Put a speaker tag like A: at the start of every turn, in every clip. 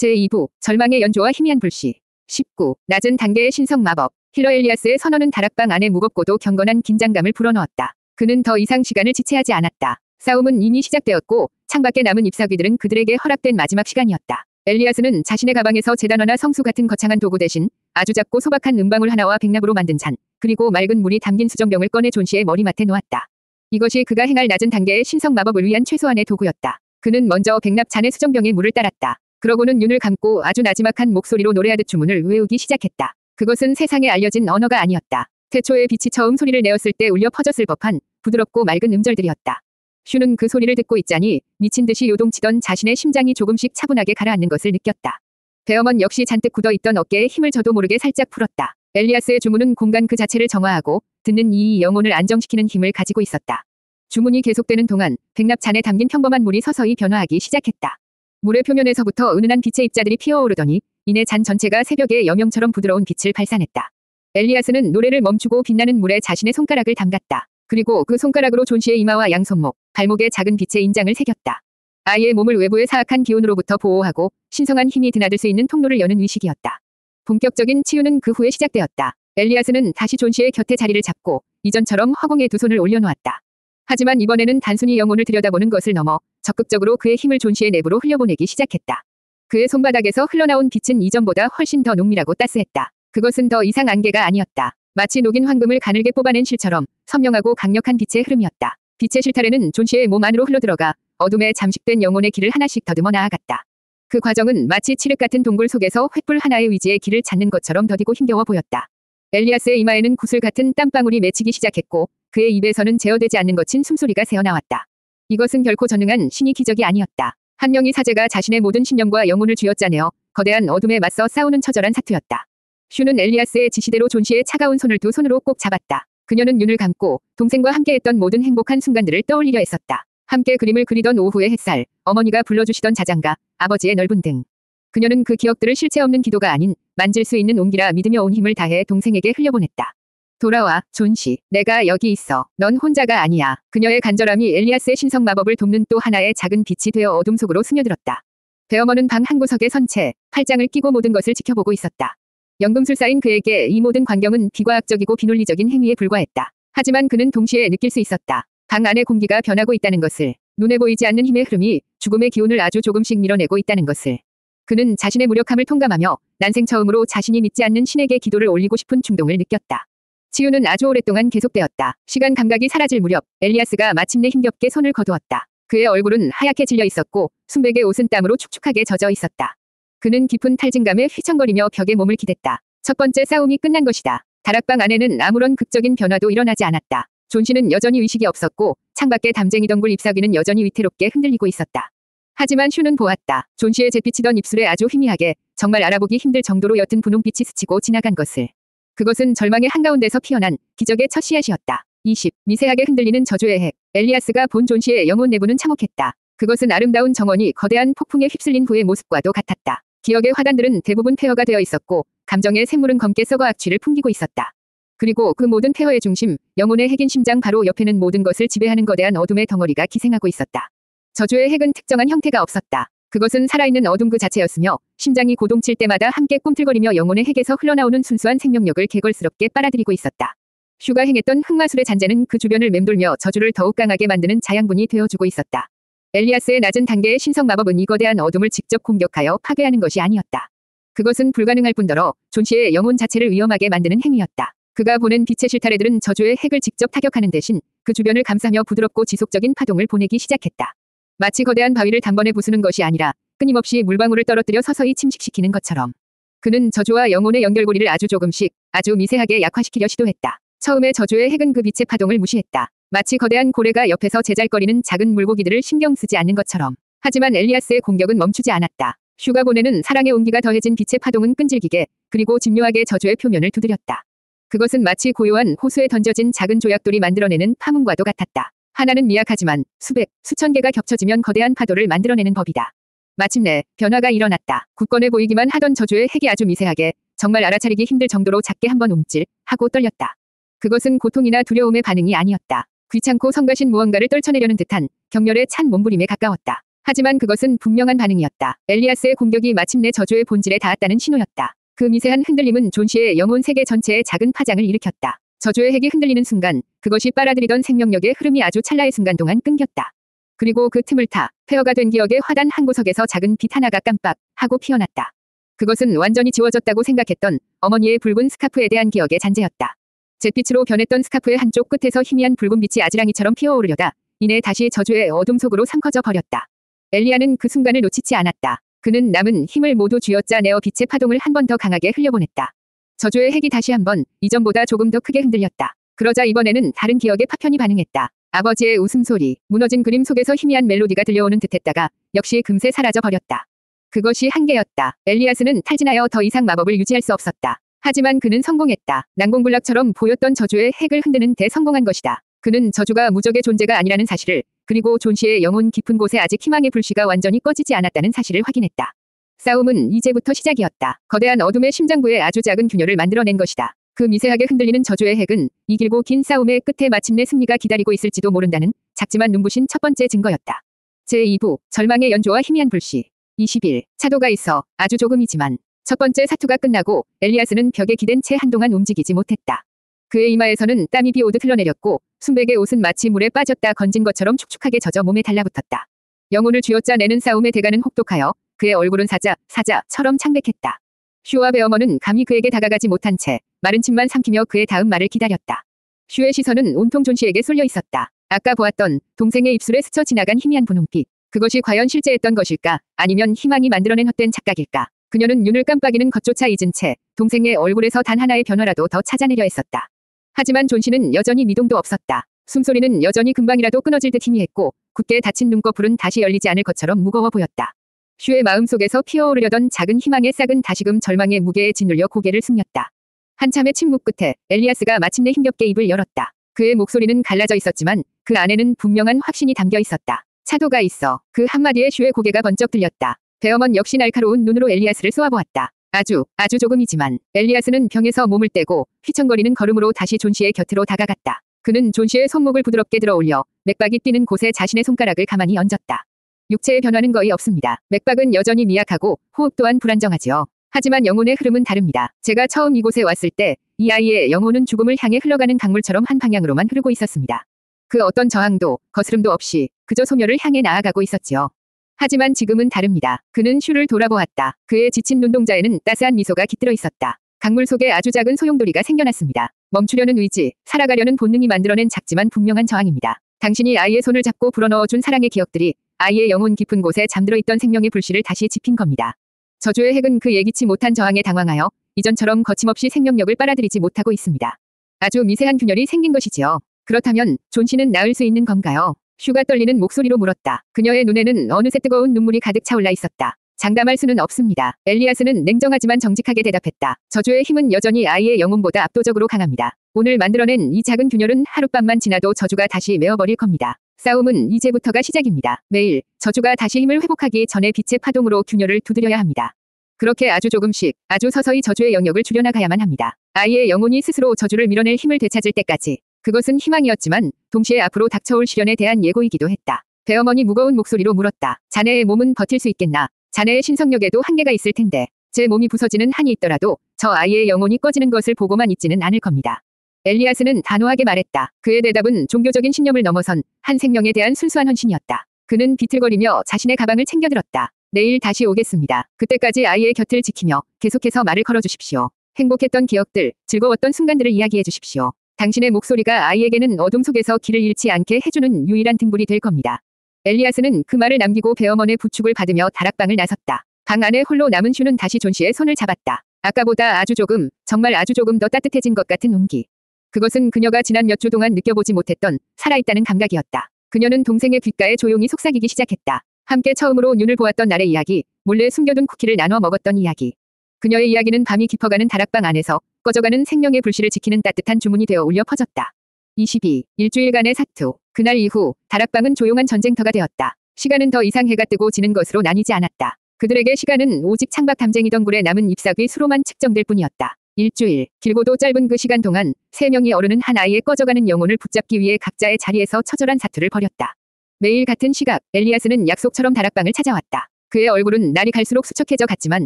A: 제2부 절망의 연조와 희미한 불씨. 19. 낮은 단계의 신성 마법. 힐러 엘리아스의 선언은 다락방 안에 무겁고도 경건한 긴장감을 불어넣었다. 그는 더 이상 시간을 지체하지 않았다. 싸움은 이미 시작되었고 창밖에 남은 잎사귀들은 그들에게 허락된 마지막 시간이었다. 엘리아스는 자신의 가방에서 재단어나 성수 같은 거창한 도구 대신 아주 작고 소박한 은방울 하나와 백납으로 만든 잔, 그리고 맑은 물이 담긴 수정병을 꺼내 존시의 머리맡에 놓았다. 이것이 그가 행할 낮은 단계의 신성 마법을 위한 최소한의 도구였다. 그는 먼저 백납 잔의 수정병에 물을 따랐다. 그러고는 눈을 감고 아주 나지막한 목소리로 노래하듯 주문을 외우기 시작했다. 그것은 세상에 알려진 언어가 아니었다. 태초에 빛이 처음 소리를 내었을 때 울려 퍼졌을 법한 부드럽고 맑은 음절들이었다. 슈는 그 소리를 듣고 있자니 미친 듯이 요동치던 자신의 심장이 조금씩 차분하게 가라앉는 것을 느꼈다. 베어먼 역시 잔뜩 굳어있던 어깨에 힘을 저도 모르게 살짝 풀었다. 엘리아스의 주문은 공간 그 자체를 정화하고 듣는 이의 영혼을 안정시키는 힘을 가지고 있었다. 주문이 계속되는 동안 백납 잔에 담긴 평범한 물이 서서히 변화하기 시작했다. 물의 표면에서부터 은은한 빛의 입자들이 피어오르더니 이내 잔 전체가 새벽의 여명처럼 부드러운 빛을 발산했다. 엘리아스는 노래를 멈추고 빛나는 물에 자신의 손가락을 담갔다. 그리고 그 손가락으로 존시의 이마와 양손목, 발목에 작은 빛의 인장을 새겼다. 아이의 몸을 외부의 사악한 기운으로부터 보호하고 신성한 힘이 드나들 수 있는 통로를 여는 위식이었다. 본격적인 치유는 그 후에 시작되었다. 엘리아스는 다시 존시의 곁에 자리를 잡고 이전처럼 허공에 두 손을 올려놓았다. 하지만 이번에는 단순히 영혼을 들여다보는 것을 넘어 적극적으로 그의 힘을 존시의 내부로 흘려보내기 시작했다. 그의 손바닥에서 흘러나온 빛은 이전보다 훨씬 더 농밀하고 따스했다. 그것은 더 이상 안개가 아니었다. 마치 녹인 황금을 가늘게 뽑아낸 실처럼 선명하고 강력한 빛의 흐름이었다. 빛의 실타래는 존시의 몸 안으로 흘러들어가 어둠에 잠식된 영혼의 길을 하나씩 더듬어 나아갔다. 그 과정은 마치 칠흑 같은 동굴 속에서 횃불 하나의 위지의 길을 찾는 것처럼 더디고 힘겨워 보였다. 엘리아스의 이마에는 구슬 같은 땀방울이 맺히기 시작했고 그의 입에서는 제어되지 않는 거친 숨소리가 새어나왔다. 이것은 결코 전능한 신의 기적이 아니었다. 한 명의 사제가 자신의 모든 신념과 영혼을 쥐어짜내어 거대한 어둠에 맞서 싸우는 처절한 사투였다. 슈는 엘리아스의 지시대로 존시의 차가운 손을 두 손으로 꼭 잡았다. 그녀는 눈을 감고 동생과 함께했던 모든 행복한 순간들을 떠올리려 했었다. 함께 그림을 그리던 오후의 햇살, 어머니가 불러주시던 자장가, 아버지의 넓은 등. 그녀는 그 기억들을 실체 없는 기도가 아닌 만질 수 있는 온기라 믿으며 온 힘을 다해 동생에게 흘려보냈다. 돌아와, 존시. 내가 여기 있어. 넌 혼자가 아니야. 그녀의 간절함이 엘리아스의 신성 마법을 돕는 또 하나의 작은 빛이 되어 어둠 속으로 스며들었다. 베어먼은 방 한 구석에 선 채 팔짱을 끼고 모든 것을 지켜보고 있었다. 연금술사인 그에게 이 모든 광경은 비과학적이고 비논리적인 행위에 불과했다. 하지만 그는 동시에 느낄 수 있었다. 방 안의 공기가 변하고 있다는 것을, 눈에 보이지 않는 힘의 흐름이 죽음의 기운을 아주 조금씩 밀어내고 있다는 것을. 그는 자신의 무력함을 통감하며 난생 처음으로 자신이 믿지 않는 신에게 기도를 올리고 싶은 충동을 느꼈다. 치유는 아주 오랫동안 계속되었다. 시간 감각이 사라질 무렵 엘리아스가 마침내 힘겹게 손을 거두었다. 그의 얼굴은 하얗게 질려 있었고 순백의 옷은 땀으로 축축하게 젖어 있었다. 그는 깊은 탈진감에 휘청거리며 벽에 몸을 기댔다. 첫 번째 싸움이 끝난 것이다. 다락방 안에는 아무런 극적인 변화도 일어나지 않았다. 존시는 여전히 의식이 없었고 창밖에 담쟁이 덩굴 잎사귀는 여전히 위태롭게 흔들리고 있었다. 하지만 슈는 보았다. 존시의 재빛이던 입술에 아주 희미하게 정말 알아보기 힘들 정도로 옅은 분홍빛이 스치고 지나간 것을. 그것은 절망의 한가운데서 피어난 기적의 첫 씨앗이었다. 20. 미세하게 흔들리는 저주의 핵. 엘리아스가 본 존시의 영혼 내부는 참혹했다. 그것은 아름다운 정원이 거대한 폭풍에 휩쓸린 후의 모습과도 같았다. 기억의 화단들은 대부분 폐허가 되어 있었고 감정의 샘물은 검게 썩어 악취를 풍기고 있었다. 그리고 그 모든 폐허의 중심, 영혼의 핵인 심장 바로 옆에는 모든 것을 지배하는 거대한 어둠의 덩어리가 기생하고 있었다. 저주의 핵은 특정한 형태가 없었다. 그것은 살아있는 어둠 그 자체였으며 심장이 고동칠 때마다 함께 꿈틀거리며 영혼의 핵에서 흘러나오는 순수한 생명력을 개걸스럽게 빨아들이고 있었다. 슈가 행했던 흑마술의 잔재는 그 주변을 맴돌며 저주를 더욱 강하게 만드는 자양분이 되어주고 있었다. 엘리아스의 낮은 단계의 신성 마법은 이 거대한 어둠을 직접 공격하여 파괴하는 것이 아니었다. 그것은 불가능할 뿐더러 존시의 영혼 자체를 위험하게 만드는 행위였다. 그가 보낸 빛의 실타래들은 저주의 핵을 직접 타격하는 대신 그 주변을 감싸며 부드럽고 지속적인 파동을 보내기 시작했다. 마치 거대한 바위를 단번에 부수는 것이 아니라 끊임없이 물방울을 떨어뜨려 서서히 침식시키는 것처럼. 그는 저주와 영혼의 연결고리를 아주 조금씩, 아주 미세하게 약화시키려 시도했다. 처음에 저주의 핵은 그 빛의 파동을 무시했다. 마치 거대한 고래가 옆에서 제잘거리는 작은 물고기들을 신경 쓰지 않는 것처럼. 하지만 엘리아스의 공격은 멈추지 않았다. 슈가 보내는 사랑의 온기가 더해진 빛의 파동은 끈질기게, 그리고 집요하게 저주의 표면을 두드렸다. 그것은 마치 고요한 호수에 던져진 작은 조약돌이 만들어내는 파문과도 같았다. 하나는 미약하지만 수백, 수천 개가 겹쳐지면 거대한 파도를 만들어내는 법이다. 마침내 변화가 일어났다. 굳건해 보이기만 하던 저주의 핵이 아주 미세하게, 정말 알아차리기 힘들 정도로 작게 한번 움찔 하고 떨렸다. 그것은 고통이나 두려움의 반응이 아니었다. 귀찮고 성가신 무언가를 떨쳐내려는 듯한 격렬에 찬 몸부림에 가까웠다. 하지만 그것은 분명한 반응이었다. 엘리아스의 공격이 마침내 저주의 본질에 닿았다는 신호였다. 그 미세한 흔들림은 존 씨의 영혼 세계 전체에 작은 파장을 일으켰다. 저주의 핵이 흔들리는 순간 그것이 빨아들이던 생명력의 흐름이 아주 찰나의 순간 동안 끊겼다. 그리고 그 틈을 타 폐허가 된 기억의 화단 한 구석에서 작은 빛 하나가 깜빡 하고 피어났다. 그것은 완전히 지워졌다고 생각했던 어머니의 붉은 스카프에 대한 기억의 잔재였다. 잿빛으로 변했던 스카프의 한쪽 끝에서 희미한 붉은 빛이 아지랑이처럼 피어오르려다 이내 다시 저주의 어둠 속으로 삼켜져 버렸다. 엘리야는 그 순간을 놓치지 않았다. 그는 남은 힘을 모두 쥐어짜내어 빛의 파동을 한 번 더 강하게 흘려보냈다. 저주의 핵이 다시 한번 이전보다 조금 더 크게 흔들렸다. 그러자 이번에는 다른 기억의 파편이 반응했다. 아버지의 웃음소리, 무너진 그림 속에서 희미한 멜로디가 들려오는 듯했다가 역시 금세 사라져 버렸다. 그것이 한계였다. 엘리아스는 탈진하여 더 이상 마법을 유지할 수 없었다. 하지만 그는 성공했다. 난공불락처럼 보였던 저주의 핵을 흔드는 데 성공한 것이다. 그는 저주가 무적의 존재가 아니라는 사실을, 그리고 존 씨의 영혼 깊은 곳에 아직 희망의 불씨가 완전히 꺼지지 않았다는 사실을 확인했다. 싸움은 이제부터 시작이었다. 거대한 어둠의 심장부에 아주 작은 균열을 만들어낸 것이다. 그 미세하게 흔들리는 저주의 핵은 이 길고 긴 싸움의 끝에 마침내 승리가 기다리고 있을지도 모른다는 작지만 눈부신 첫 번째 증거였다. 제2부 절망의 연조와 희미한 불씨. 20일 차도가 있어 아주 조금이지만 첫 번째 사투가 끝나고 엘리아스는 벽에 기댄 채 한동안 움직이지 못했다. 그의 이마에서는 땀이 비오듯 흘러내렸고 순백의 옷은 마치 물에 빠졌다 건진 것처럼 축축하게 젖어 몸에 달라붙었다. 영혼을 쥐어짜내는 싸움의 대가는 혹독하여 그의 얼굴은 사자처럼 창백했다. 슈와 베어머는 감히 그에게 다가가지 못한 채 마른 침만 삼키며 그의 다음 말을 기다렸다. 슈의 시선은 온통 존 씨에게 쏠려 있었다. 아까 보았던 동생의 입술에 스쳐 지나간 희미한 분홍빛. 그것이 과연 실제였던 것일까? 아니면 희망이 만들어낸 헛된 착각일까? 그녀는 눈을 깜빡이는 것조차 잊은 채 동생의 얼굴에서 단 하나의 변화라도 더 찾아내려 했었다. 하지만 존 씨는 여전히 미동도 없었다. 숨소리는 여전히 금방이라도 끊어질 듯 희미했고 굳게 닫힌 눈꺼풀은 다시 열리지 않을 것처럼 무거워 보였다. 슈의 마음속에서 피어오르려던 작은 희망의 싹은 다시금 절망의 무게에 짓눌려 고개를 숙였다. 한참의 침묵 끝에 엘리아스가 마침내 힘겹게 입을 열었다. 그의 목소리는 갈라져 있었지만 그 안에는 분명한 확신이 담겨 있었다. 차도가 있어. 그 한마디에 슈의 고개가 번쩍 들렸다. 베어먼 역시 날카로운 눈으로 엘리아스를 쏘아보았다. 아주 조금이지만 엘리아스는 병에서 몸을 떼고 휘청거리는 걸음으로 다시 존 씨의 곁으로 다가갔다. 그는 존 씨의 손목을 부드럽게 들어올려 맥박이 뛰는 곳에 자신의 손가락을 가만히 얹었다. 육체의 변화는 거의 없습니다. 맥박은 여전히 미약하고 호흡 또한 불안정하지요. 하지만 영혼의 흐름은 다릅니다. 제가 처음 이곳에 왔을 때 이 아이의 영혼은 죽음을 향해 흘러가는 강물처럼 한 방향으로만 흐르고 있었습니다. 그 어떤 저항도 거스름도 없이 그저 소멸을 향해 나아가고 있었지요. 하지만 지금은 다릅니다. 그는 슈를 돌아보았다. 그의 지친 눈동자에는 따스한 미소가 깃들어 있었다. 강물 속에 아주 작은 소용돌이가 생겨났습니다. 멈추려는 의지, 살아가려는 본능이 만들어낸 작지만 분명한 저항입니다. 당신이 아이의 손을 잡고 불어넣어준 사랑의 기억들이 아이의 영혼 깊은 곳에 잠들어 있던 생명의 불씨를 다시 지핀 겁니다. 저주의 핵은 그 예기치 못한 저항에 당황하여 이전처럼 거침없이 생명력을 빨아들이지 못하고 있습니다. 아주 미세한 균열이 생긴 것이지요. 그렇다면 존 씨는 나을 수 있는 건가요? 슈가 떨리는 목소리로 물었다. 그녀의 눈에는 어느새 뜨거운 눈물이 가득 차올라 있었다. 장담할 수는 없습니다. 엘리아스는 냉정하지만 정직하게 대답했다. 저주의 힘은 여전히 아이의 영혼보다 압도적으로 강합니다. 오늘 만들어낸 이 작은 균열은 하룻밤만 지나도 저주가 다시 메어버릴 겁니다. 싸움은 이제부터가 시작입니다. 매일 저주가 다시 힘을 회복하기 전에 빛의 파동으로 균열을 두드려야 합니다. 그렇게 아주 조금씩 아주 서서히 저주의 영역을 줄여나가야만 합니다. 아이의 영혼이 스스로 저주를 밀어낼 힘을 되찾을 때까지. 그것은 희망이었지만 동시에 앞으로 닥쳐올 시련에 대한 예고이기도 했다. 베어먼이 무거운 목소리로 물었다. 자네의 몸은 버틸 수 있겠나? 자네의 신성력에도 한계가 있을 텐데 제 몸이 부서지는 한이 있더라도 저 아이의 영혼이 꺼지는 것을 보고만 있지는 않을 겁니다. 엘리아스는 단호하게 말했다. 그의 대답은 종교적인 신념을 넘어선 한 생명에 대한 순수한 헌신이었다. 그는 비틀거리며 자신의 가방을 챙겨들었다. 내일 다시 오겠습니다. 그때까지 아이의 곁을 지키며 계속해서 말을 걸어주십시오. 행복했던 기억들, 즐거웠던 순간들을 이야기해 주십시오. 당신의 목소리가 아이에게는 어둠 속에서 길을 잃지 않게 해주는 유일한 등불이 될 겁니다. 엘리아스는 그 말을 남기고 베어먼의 부축을 받으며 다락방을 나섰다. 방 안에 홀로 남은 슈는 다시 존 씨의 손을 잡았다. 아까보다 아주 조금, 정말 아주 조금 더 따뜻해진 것 같은 온기. 그것은 그녀가 지난 몇 주 동안 느껴보지 못했던 살아있다는 감각이었다. 그녀는 동생의 귓가에 조용히 속삭이기 시작했다. 함께 처음으로 눈을 보았던 날의 이야기, 몰래 숨겨둔 쿠키를 나눠 먹었던 이야기. 그녀의 이야기는 밤이 깊어가는 다락방 안에서 꺼져가는 생명의 불씨를 지키는 따뜻한 주문이 되어 울려 퍼졌다. 22. 일주일간의 사투. 그날 이후 다락방은 조용한 전쟁터가 되었다. 시간은 더 이상 해가 뜨고 지는 것으로 나뉘지 않았다. 그들에게 시간은 오직 창밖 담쟁이던 굴에 남은 잎사귀 수로만 측정될 뿐이었다. 일주일, 길고도 짧은 그 시간 동안 세 명이 어르는 한 아이의 꺼져가는 영혼을 붙잡기 위해 각자의 자리에서 처절한 사투를 벌였다. 매일 같은 시각, 엘리아스는 약속처럼 다락방을 찾아왔다. 그의 얼굴은 날이 갈수록 수척해져 갔지만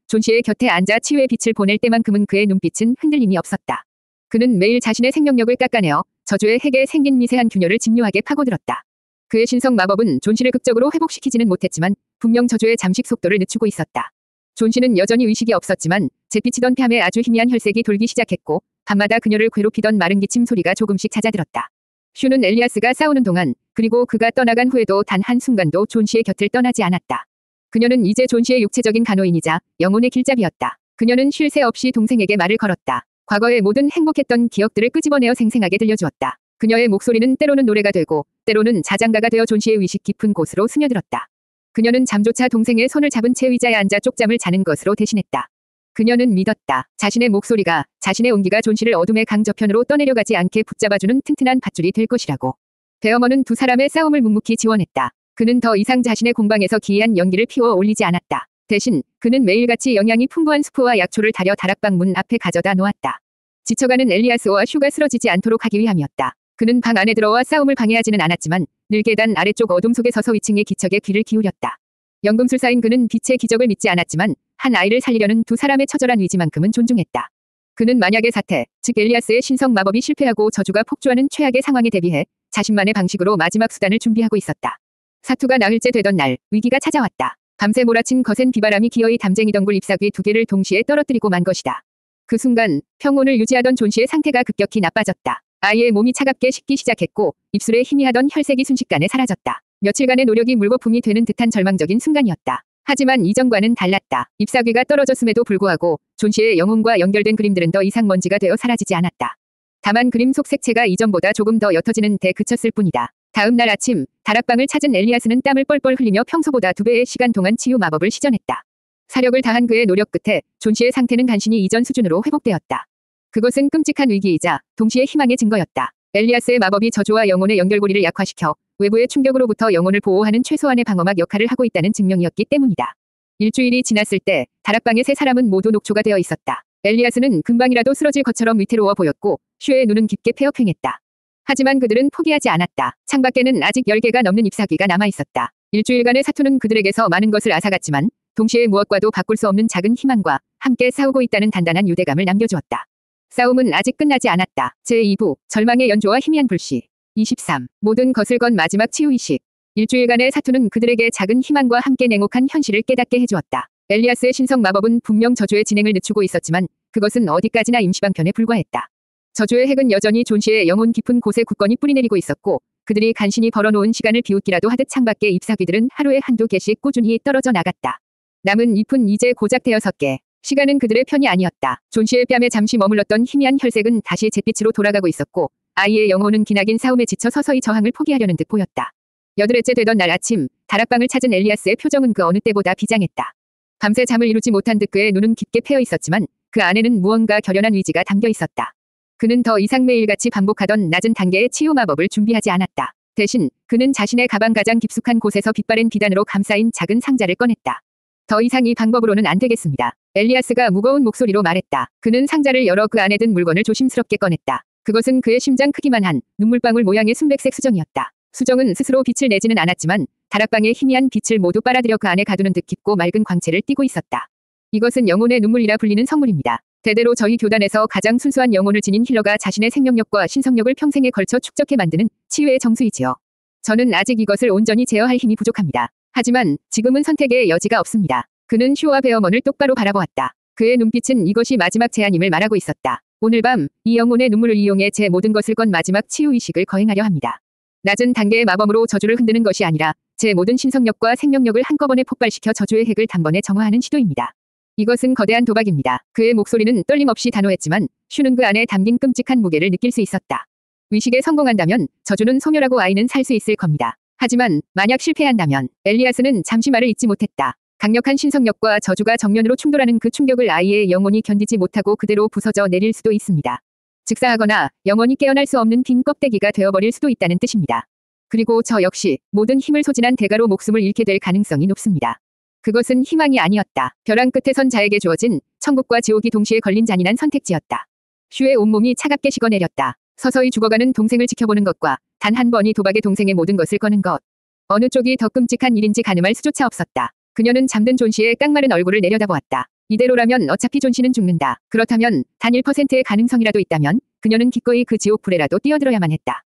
A: 존 씨의 곁에 앉아 치유의 빛을 보낼 때만큼은 그의 눈빛은 흔들림이 없었다. 그는 매일 자신의 생명력을 깎아내어 저주의 핵에 생긴 미세한 균열을 집요하게 파고들었다. 그의 신성 마법은 존 씨를 극적으로 회복시키지는 못했지만 분명 저주의 잠식 속도를 늦추고 있었다. 존 씨는 여전히 의식이 없었지만 잿빛이던 뺨에 아주 희미한 혈색이 돌기 시작했고 밤마다 그녀를 괴롭히던 마른 기침 소리가 조금씩 잦아들었다. 슈는 엘리아스가 싸우는 동안 그리고 그가 떠나간 후에도 단 한순간도 존 씨의 곁을 떠나지 않았다. 그녀는 이제 존 씨의 육체적인 간호인이자 영혼의 길잡이였다. 그녀는 쉴 새 없이 동생에게 말을 걸었다. 과거의 모든 행복했던 기억들을 끄집어내어 생생하게 들려주었다. 그녀의 목소리는 때로는 노래가 되고 때로는 자장가가 되어 존 씨의 의식 깊은 곳으로 스며들었다. 그녀는 잠조차 동생의 손을 잡은 채 의자에 앉아 쪽잠을 자는 것으로 대신했다. 그녀는 믿었다. 자신의 목소리가, 자신의 온기가 존 씨를 어둠의 강저편으로 떠내려가지 않게 붙잡아주는 튼튼한 밧줄이 될 것이라고. 베어먼은 두 사람의 싸움을 묵묵히 지원했다. 그는 더 이상 자신의 공방에서 기이한 연기를 피워 올리지 않았다. 대신 그는 매일같이 영양이 풍부한 수프와 약초를 다려 다락방 문 앞에 가져다 놓았다. 지쳐가는 엘리아스와 슈가 쓰러지지 않도록 하기 위함이었다. 그는 방 안에 들어와 싸움을 방해하지는 않았지만 늘 계단 아래쪽 어둠 속에 서서 위층의 기척에 귀를 기울였다. 연금술사인 그는 빛의 기적을 믿지 않았지만 한 아이를 살리려는 두 사람의 처절한 의지만큼은 존중했다. 그는 만약의 사태, 즉 엘리아스의 신성 마법이 실패하고 저주가 폭주하는 최악의 상황에 대비해 자신만의 방식으로 마지막 수단을 준비하고 있었다. 사투가 나흘째 되던 날, 위기가 찾아왔다. 밤새 몰아친 거센 비바람이 기어이 담쟁이 덩굴 잎사귀 두 개를 동시에 떨어뜨리고 만 것이다. 그 순간 평온을 유지하던 존 씨의 상태가 급격히 나빠졌다. 아이의 몸이 차갑게 식기 시작했고 입술에 희미하던 혈색이 순식간에 사라졌다. 며칠간의 노력이 물거품이 되는 듯한 절망적인 순간이었다. 하지만 이전과는 달랐다. 잎사귀가 떨어졌음에도 불구하고 존 씨의 영혼과 연결된 그림들은 더 이상 먼지가 되어 사라지지 않았다. 다만 그림 속 색채가 이전보다 조금 더 옅어지는 데 그쳤을 뿐이다. 다음 날 아침, 다락방을 찾은 엘리아스는 땀을 뻘뻘 흘리며 평소보다 2배의 시간 동안 치유 마법을 시전했다. 사력을 다한 그의 노력 끝에 존 씨의 상태는 간신히 이전 수준으로 회복되었다. 그것은 끔찍한 위기이자 동시에 희망의 증거였다. 엘리아스의 마법이 저주와 영혼의 연결고리를 약화시켜 외부의 충격으로부터 영혼을 보호하는 최소한의 방어막 역할을 하고 있다는 증명이었기 때문이다. 일주일이 지났을 때 다락방의 세 사람은 모두 녹초가 되어 있었다. 엘리아스는 금방이라도 쓰러질 것처럼 위태로워 보였고 슈의 눈은 깊게 폐업행했다. 하지만 그들은 포기하지 않았다. 창밖에는 아직 10개가 넘는 잎사귀가 남아있었다. 일주일간의 사투는 그들에게서 많은 것을 앗아갔지만 동시에 무엇과도 바꿀 수 없는 작은 희망과 함께 싸우고 있다는 단단한 유대감을 남겨주었다. 싸움은 아직 끝나지 않았다. 제2부 절망의 연조와 희미한 불씨. 23. 모든 것을 건 마지막 치유의식. 일주일간의 사투는 그들에게 작은 희망과 함께 냉혹한 현실을 깨닫게 해주었다. 엘리아스의 신성 마법은 분명 저주의 진행을 늦추고 있었지만 그것은 어디까지나 임시방편에 불과했다. 저주의 핵은 여전히 존 씨의 영혼 깊은 곳에 굳건히 뿌리내리고 있었고 그들이 간신히 벌어놓은 시간을 비웃기라도 하듯 창밖의 잎사귀들은 하루에 한두 개씩 꾸준히 떨어져 나갔다. 남은 잎은 이제 고작 5개. 시간은 그들의 편이 아니었다. 존 씨의 뺨에 잠시 머물렀던 희미한 혈색은 다시 잿빛으로 돌아가고 있었고 아이의 영혼은 기나긴 싸움에 지쳐 서서히 저항을 포기하려는 듯 보였다. 8회째 되던 날 아침, 다락방을 찾은 엘리아스의 표정은 그 어느 때보다 비장했다. 밤새 잠을 이루지 못한 듯 그의 눈은 깊게 패여 있었지만 그 안에는 무언가 결연한 의지가 담겨 있었다. 그는 더 이상 매일같이 반복하던 낮은 단계의 치유 마법을 준비하지 않았다. 대신 그는 자신의 가방 가장 깊숙한 곳에서 빛바랜 비단으로 감싸인 작은 상자를 꺼냈다. 더 이상 이 방법으로는 안 되겠습니다. 엘리아스가 무거운 목소리로 말했다. 그는 상자를 열어 그 안에 든 물건을 조심스럽게 꺼냈다. 그것은 그의 심장 크기만 한 눈물방울 모양의 순백색 수정이었다. 수정은 스스로 빛을 내지는 않았지만 다락방의 희미한 빛을 모두 빨아들여 그 안에 가두는 듯 깊고 맑은 광채를 띠고 있었다. 이것은 영혼의 눈물이라 불리는 성물입니다. 대대로 저희 교단에서 가장 순수한 영혼을 지닌 힐러가 자신의 생명력과 신성력을 평생에 걸쳐 축적해 만드는 치유의 정수이지요. 저는 아직 이것을 온전히 제어할 힘이 부족합니다. 하지만 지금은 선택의 여지가 없습니다. 그는 슈와 베어먼을 똑바로 바라보았다. 그의 눈빛은 이것이 마지막 제안임을 말하고 있었다. 오늘 밤 이 영혼의 눈물을 이용해 제 모든 것을 건 마지막 치유의식을 거행하려 합니다. 낮은 단계의 마법으로 저주를 흔드는 것이 아니라 제 모든 신성력과 생명력을 한꺼번에 폭발시켜 저주의 핵을 단번에 정화하는 시도입니다. 이것은 거대한 도박입니다. 그의 목소리는 떨림 없이 단호했지만 슈는 그 안에 담긴 끔찍한 무게를 느낄 수 있었다. 의식에 성공한다면 저주는 소멸하고 아이는 살 수 있을 겁니다. 하지만 만약 실패한다면 엘리아스는 잠시 말을 잇지 못했다. 강력한 신성력과 저주가 정면으로 충돌하는 그 충격을 아이의 영혼이 견디지 못하고 그대로 부서져 내릴 수도 있습니다. 즉사하거나 영원히 깨어날 수 없는 빈 껍데기가 되어버릴 수도 있다는 뜻입니다. 그리고 저 역시 모든 힘을 소진한 대가로 목숨을 잃게 될 가능성이 높습니다. 그것은 희망이 아니었다. 벼랑 끝에 선 자에게 주어진 천국과 지옥이 동시에 걸린 잔인한 선택지였다. 슈의 온몸이 차갑게 식어내렸다. 서서히 죽어가는 동생을 지켜보는 것과 단 한 번이 도박의 동생의 모든 것을 거는 것. 어느 쪽이 더 끔찍한 일인지 가늠할 수조차 없었다. 그녀는 잠든 존 씨의 깡마른 얼굴을 내려다보았다. 이대로라면 어차피 존 씨는 죽는다. 그렇다면 단 1%의 가능성이라도 있다면 그녀는 기꺼이 그 지옥 불에라도 뛰어들어야만 했다.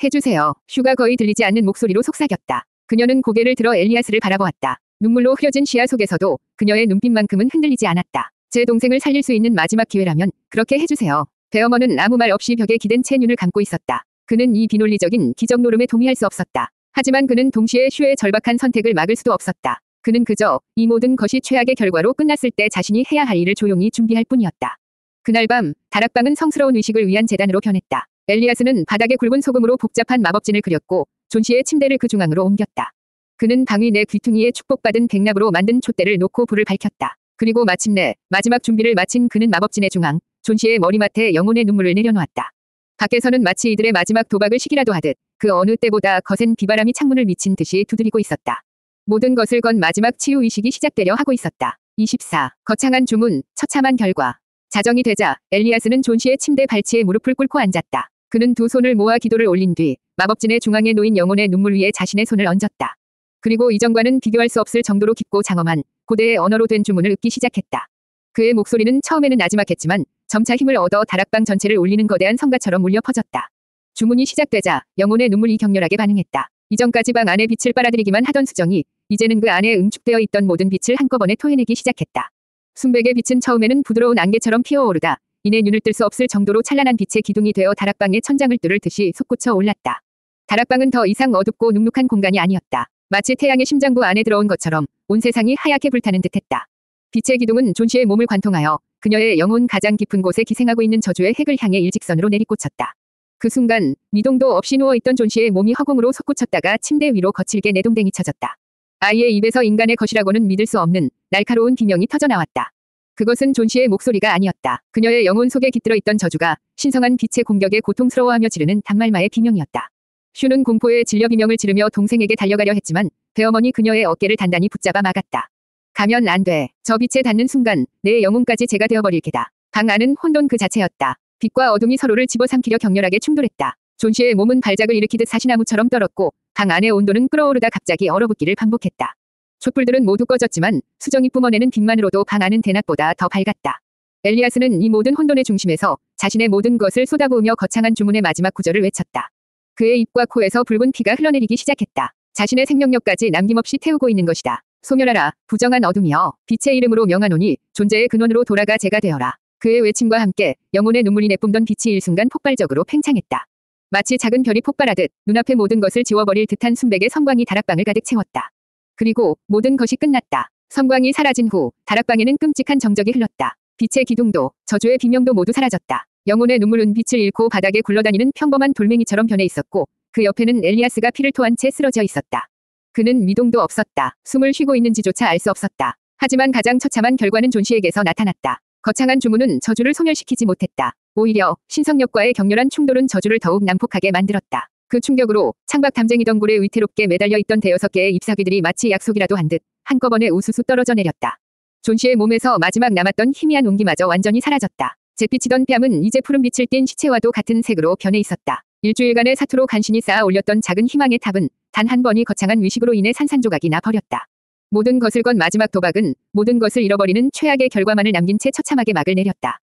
A: 해주세요. 슈가 거의 들리지 않는 목소리로 속삭였다. 그녀는 고개를 들어 엘리아스를 바라보았다. 눈물로 흐려진 시야 속에서도 그녀의 눈빛만큼은 흔들리지 않았다. 제 동생을 살릴 수 있는 마지막 기회라면 그렇게 해주세요. 베어먼은 아무 말 없이 벽에 기댄 채 눈을 감고 있었다. 그는 이 비논리적인 기적 노름에 동의할 수 없었다. 하지만 그는 동시에 슈의 절박한 선택을 막을 수도 없었다. 그는 그저 이 모든 것이 최악의 결과로 끝났을 때 자신이 해야 할 일을 조용히 준비할 뿐이었다. 그날 밤 다락방은 성스러운 의식을 위한 재단으로 변했다. 엘리아스는 바닥에 굵은 소금으로 복잡한 마법진을 그렸고 존 씨의 침대를 그 중앙으로 옮겼다. 그는 방위 내 귀퉁이에 축복받은 백납으로 만든 촛대를 놓고 불을 밝혔다. 그리고 마침내 마지막 준비를 마친 그는 마법진의 중앙 존 씨의 머리맡에 영혼의 눈물을 내려놓았다. 밖에서는 마치 이들의 마지막 도박을 시기라도 하듯 그 어느 때보다 거센 비바람이 창문을 미친 듯이 두드리고 있었다. 모든 것을 건 마지막 치유 의식이 시작되려 하고 있었다. 24. 거창한 주문, 처참한 결과. 자정이 되자 엘리아스는 존 씨의 침대 발치에 무릎을 꿇고 앉았다. 그는 두 손을 모아 기도를 올린 뒤 마법진의 중앙에 놓인 영혼의 눈물 위에 자신의 손을 얹었다. 그리고 이전과는 비교할 수 없을 정도로 깊고 장엄한 고대의 언어로 된 주문을 읊기 시작했다. 그의 목소리는 처음에는 나지막했지만 점차 힘을 얻어 다락방 전체를 울리는 거대한 성가처럼 울려 퍼졌다. 주문이 시작되자 영혼의 눈물이 격렬하게 반응했다. 이전까지 방 안에 빛을 빨아들이기만 하던 수정이 이제는 그 안에 응축되어 있던 모든 빛을 한꺼번에 토해내기 시작했다. 순백의 빛은 처음에는 부드러운 안개처럼 피어오르다 이내 눈을 뜰 수 없을 정도로 찬란한 빛의 기둥이 되어 다락방의 천장을 뚫을 듯이 솟구쳐 올랐다. 다락방은 더 이상 어둡고 눅눅한 공간이 아니었다. 마치 태양의 심장부 안에 들어온 것처럼 온 세상이 하얗게 불타는 듯했다. 빛의 기둥은 존 씨의 몸을 관통하여 그녀의 영혼 가장 깊은 곳에 기생하고 있는 저주의 핵을 향해 일직선으로 내리꽂혔다. 그 순간 미동도 없이 누워있던 존 씨의 몸이 허공으로 솟구쳤다가 침대 위로 거칠게 내동댕이 쳐졌다. 아이의 입에서 인간의 것이라고는 믿을 수 없는 날카로운 비명이 터져나왔다. 그것은 존 씨의 목소리가 아니었다. 그녀의 영혼 속에 깃들어 있던 저주가 신성한 빛의 공격에 고통스러워하며 지르는 단말마의 비명이었다. 슈는 공포에 질려 비명을 지르며 동생에게 달려가려 했지만 베어먼이 그녀의 어깨를 단단히 붙잡아 막았다. 가면 안 돼. 저 빛에 닿는 순간 내 영혼까지 제가 되어버릴 게다. 방 안은 혼돈 그 자체였다. 빛과 어둠이 서로를 집어삼키려 격렬하게 충돌했다. 존 씨의 몸은 발작을 일으키듯 사시나무처럼 떨었고 방 안의 온도는 끓어오르다 갑자기 얼어붙기를 반복했다. 촛불들은 모두 꺼졌지만 수정이 뿜어내는 빛만으로도 방 안은 대낮보다 더 밝았다. 엘리아스는 이 모든 혼돈의 중심에서 자신의 모든 것을 쏟아부으며 거창한 주문의 마지막 구절을 외쳤다. 그의 입과 코에서 붉은 피가 흘러내리기 시작했다. 자신의 생명력까지 남김없이 태우고 있는 것이다. 소멸하라, 부정한 어둠이여. 빛의 이름으로 명하노니 존재의 근원으로 돌아가 제가 되어라. 그의 외침과 함께 영혼의 눈물이 내뿜던 빛이 일순간 폭발적으로 팽창했다. 마치 작은 별이 폭발하듯 눈앞의 모든 것을 지워버릴 듯한 순백의 성광이 다락방을 가득 채웠다. 그리고 모든 것이 끝났다. 성광이 사라진 후 다락방에는 끔찍한 정적이 흘렀다. 빛의 기둥도 저주의 비명도 모두 사라졌다. 영혼의 눈물은 빛을 잃고 바닥에 굴러다니는 평범한 돌멩이처럼 변해 있었고 그 옆에는 엘리아스가 피를 토한 채 쓰러져 있었다. 그는 미동도 없었다. 숨을 쉬고 있는지조차 알 수 없었다. 하지만 가장 처참한 결과는 존 씨에게서 나타났다. 거창한 주문은 저주를 소멸시키지 못했다. 오히려 신성력과의 격렬한 충돌은 저주를 더욱 난폭하게 만들었다. 그 충격으로 창밖 담쟁이던 굴에 위태롭게 매달려 있던 대여섯 개의 잎사귀들이 마치 약속이라도 한 듯 한꺼번에 우수수 떨어져 내렸다. 존 씨의 몸에서 마지막 남았던 희미한 온기마저 완전히 사라졌다. 잿빛이던 뺨은 이제 푸른 빛을 띤 시체와도 같은 색으로 변해 있었다. 일주일간의 사투로 간신히 쌓아 올렸던 작은 희망의 탑은 단 한 번이 거창한 위식으로 인해 산산조각이 나 버렸다. 모든 것을 건 마지막 도박은 모든 것을 잃어버리는 최악의 결과만을 남긴 채 처참하게 막을 내렸다.